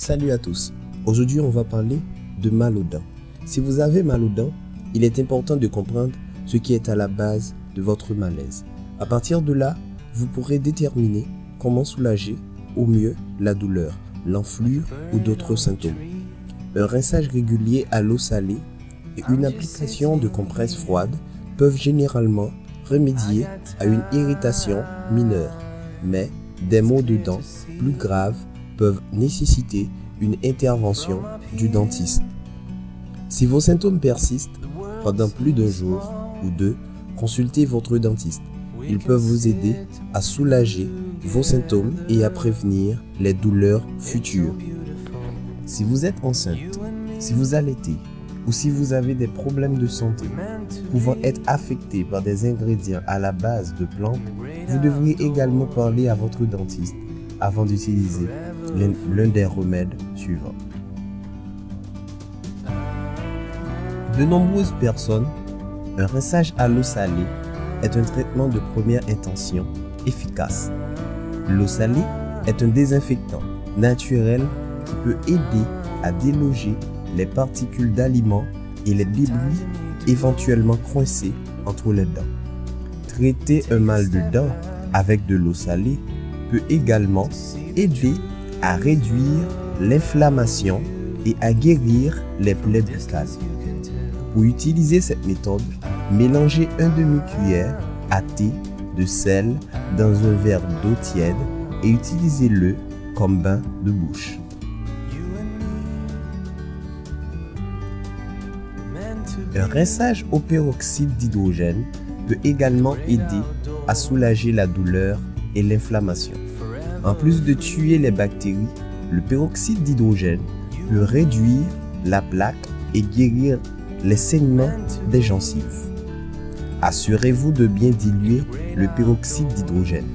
Salut à tous. Aujourd'hui, on va parler de mal aux dents. Si vous avez mal aux dents, il est important de comprendre ce qui est à la base de votre malaise. À partir de là, vous pourrez déterminer comment soulager au mieux la douleur, l'enflure ou d'autres symptômes. Un rinçage régulier à l'eau salée et une application de compresses froides peuvent généralement remédier à une irritation mineure, mais des maux de dents plus graves peuvent nécessiter une intervention du dentiste. Si vos symptômes persistent pendant plus d'un jour ou deux, consultez votre dentiste. Ils peuvent vous aider à soulager vos symptômes et à prévenir les douleurs futures. Si vous êtes enceinte, si vous allaitez ou si vous avez des problèmes de santé pouvant être affectés par des ingrédients à la base de plantes, vous devriez également parler à votre dentiste avant d'utiliser l'un des remèdes suivants. De nombreuses personnes, un rinçage à l'eau salée est un traitement de première intention efficace. L'eau salée est un désinfectant naturel qui peut aider à déloger les particules d'aliments et les débris éventuellement coincés entre les dents. Traiter un mal de dents avec de l'eau salée peut également aider à réduire l'inflammation et à guérir les plaies buccales. Pour utiliser cette méthode, mélangez un demi-cuillère à thé de sel dans un verre d'eau tiède et utilisez-le comme bain de bouche. Un rinçage au peroxyde d'hydrogène peut également aider à soulager la douleur et l'inflammation. En plus de tuer les bactéries, le peroxyde d'hydrogène peut réduire la plaque et guérir les saignements des gencives. Assurez-vous de bien diluer le peroxyde d'hydrogène.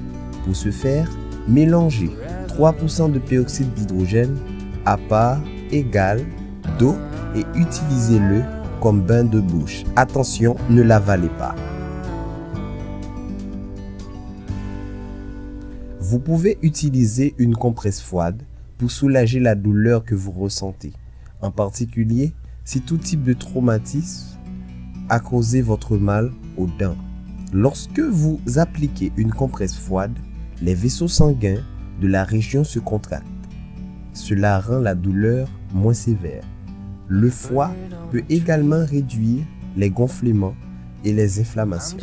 Pour ce faire, mélangez 3% de peroxyde d'hydrogène à part égale d'eau et utilisez-le comme bain de bouche. Attention, ne l'avalez pas. Vous pouvez utiliser une compresse froide pour soulager la douleur que vous ressentez, en particulier si tout type de traumatisme a causé votre mal aux dents. Lorsque vous appliquez une compresse froide, les vaisseaux sanguins de la région se contractent. Cela rend la douleur moins sévère. Le foie peut également réduire les gonflements et les inflammations.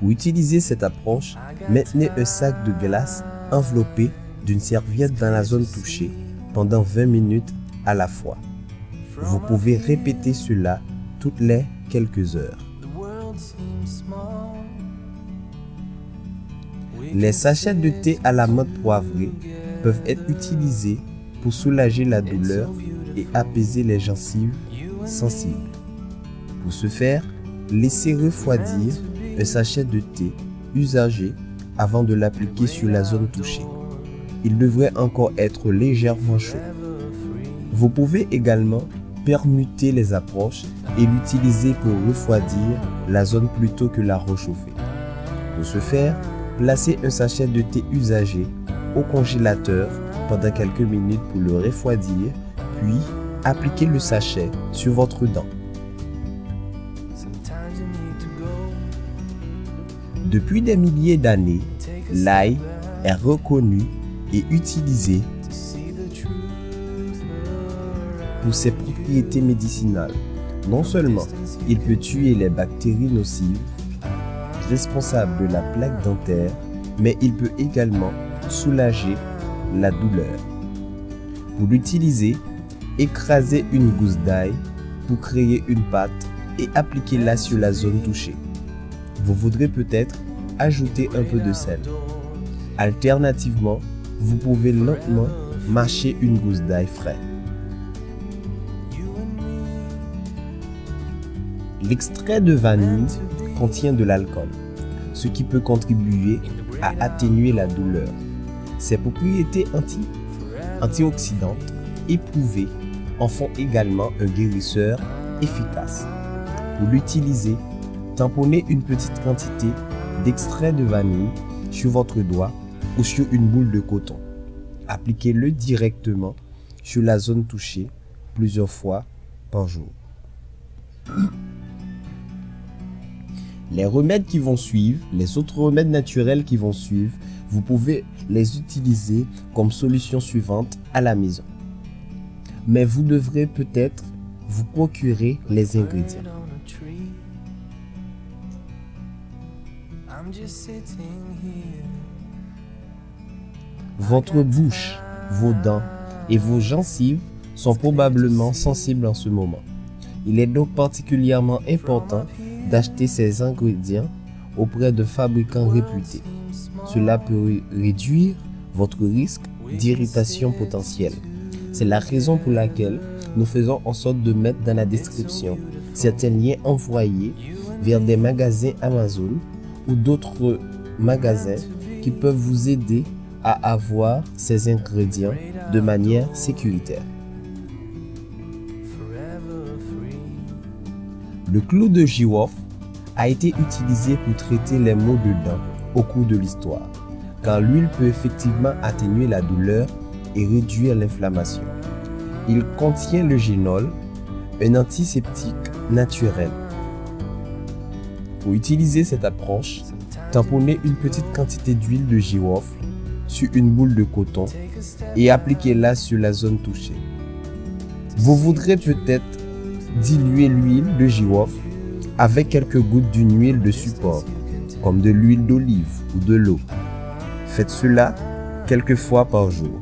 Pour utiliser cette approche, maintenez un sac de glace enveloppé d'une serviette dans la zone touchée pendant 20 minutes à la fois. Vous pouvez répéter cela toutes les quelques heures. Les sachets de thé à la menthe poivrée peuvent être utilisés pour soulager la douleur et apaiser les gencives sensibles. Pour ce faire, laissez refroidir un sachet de thé usagé avant de l'appliquer sur la zone touchée. Il devrait encore être légèrement chaud. Vous pouvez également permuter les approches et l'utiliser pour refroidir la zone plutôt que la réchauffer. Pour ce faire, placez un sachet de thé usagé au congélateur pendant quelques minutes pour le refroidir, puis appliquez le sachet sur votre dent. Depuis des milliers d'années, l'ail est reconnu et utilisé pour ses propriétés médicinales. Non seulement il peut tuer les bactéries nocives responsables de la plaque dentaire, mais il peut également soulager la douleur. Pour l'utiliser, écrasez une gousse d'ail pour créer une pâte et appliquez-la sur la zone touchée. Vous voudrez peut-être ajouter un peu de sel. Alternativement, vous pouvez lentement mâcher une gousse d'ail frais. L'extrait de vanille contient de l'alcool, ce qui peut contribuer à atténuer la douleur. Ses propriétés antioxydantes éprouvées en font également un guérisseur efficace. Pour l'utiliser, tamponnez une petite quantité d'extrait de vanille sur votre doigt ou sur une boule de coton. appliquez-le directement sur la zone touchée plusieurs fois par jour. Les remèdes qui vont suivre, les autres remèdes naturels qui vont suivre, vous pouvez les utiliser comme solution suivante à la maison. Mais vous devrez peut-être vous procurer les ingrédients. Votre bouche, vos dents et vos gencives sont probablement sensibles en ce moment. Il est donc particulièrement important d'acheter ces ingrédients auprès de fabricants réputés. Cela peut réduire votre risque d'irritation potentielle. C'est la raison pour laquelle nous faisons en sorte de mettre dans la description certains liens envoyés vers des magasins Amazon ou d'autres magasins qui peuvent vous aider à avoir ces ingrédients de manière sécuritaire. Le clou de girofle a été utilisé pour traiter les maux de dents au cours de l'histoire, car l'huile peut effectivement atténuer la douleur et réduire l'inflammation. Il contient le génol, un antiseptique naturel. Pour utiliser cette approche, tamponnez une petite quantité d'huile de girofle sur une boule de coton et appliquez-la sur la zone touchée. Vous voudrez peut-être diluer l'huile de girofle avec quelques gouttes d'une huile de support, comme de l'huile d'olive ou de l'eau. Faites cela quelques fois par jour.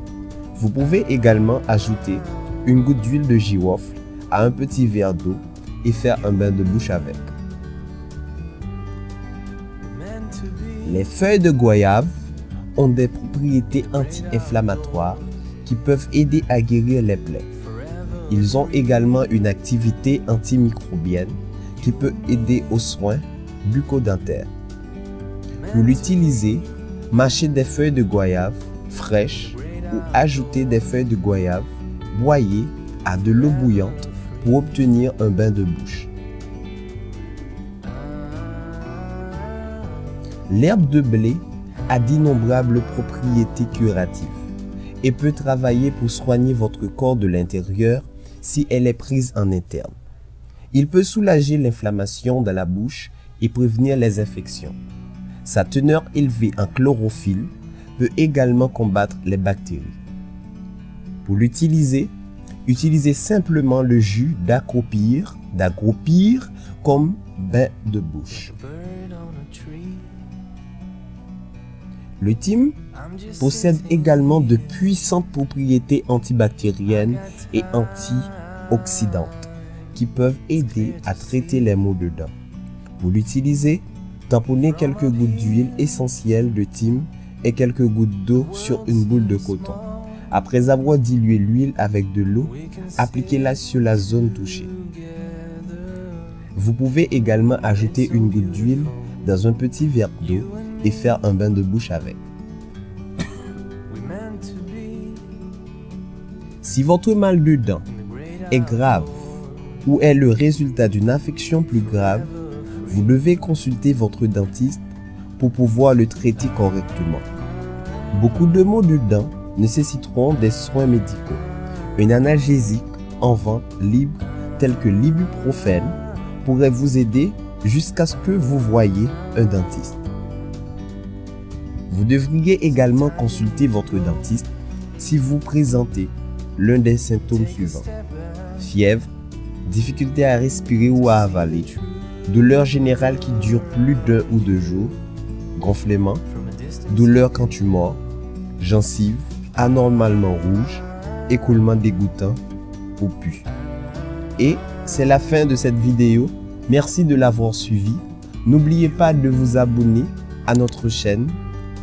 Vous pouvez également ajouter une goutte d'huile de girofle à un petit verre d'eau et faire un bain de bouche avec. Les feuilles de goyave ont des propriétés anti-inflammatoires qui peuvent aider à guérir les plaies. Ils ont également une activité antimicrobienne qui peut aider aux soins bucco-dentaires. Pour l'utiliser, mâchez des feuilles de goyave fraîches ou ajoutez des feuilles de goyave broyées à de l'eau bouillante pour obtenir un bain de bouche. L'herbe de blé a d'innombrables propriétés curatives et peut travailler pour soigner votre corps de l'intérieur si elle est prise en interne. Il peut soulager l'inflammation dans la bouche et prévenir les infections. Sa teneur élevée en chlorophylle peut également combattre les bactéries. Pour l'utiliser, utilisez simplement le jus d'agroupir comme bain de bouche. Le thym possède également de puissantes propriétés antibactériennes et antioxydantes qui peuvent aider à traiter les maux de dents. Pour l'utiliser, tamponnez quelques gouttes d'huile essentielle de thym et quelques gouttes d'eau sur une boule de coton. Après avoir dilué l'huile avec de l'eau, appliquez-la sur la zone touchée. Vous pouvez également ajouter une goutte d'huile dans un petit verre d'eau et faire un bain de bouche avec. Si votre mal de dents est grave ou est le résultat d'une affection plus grave, vous devez consulter votre dentiste pour pouvoir le traiter correctement. Beaucoup de maux de dents nécessiteront des soins médicaux. Un analgésique en vente libre tel que l'ibuprofène pourrait vous aider jusqu'à ce que vous voyiez un dentiste. Vous devriez également consulter votre dentiste si vous présentez l'un des symptômes suivants: fièvre, difficulté à respirer ou à avaler, douleur générale qui dure plus d'1 ou 2 jours, gonflement, douleur quand tu mords, gencives anormalement rouges, écoulement dégoûtant ou pu. Et c'est la fin de cette vidéo. Merci de l'avoir suivi. N'oubliez pas de vous abonner à notre chaîne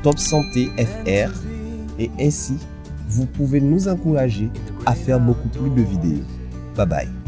Top Santé FR et ainsi vous pouvez nous encourager à faire beaucoup plus de vidéos. Bye bye.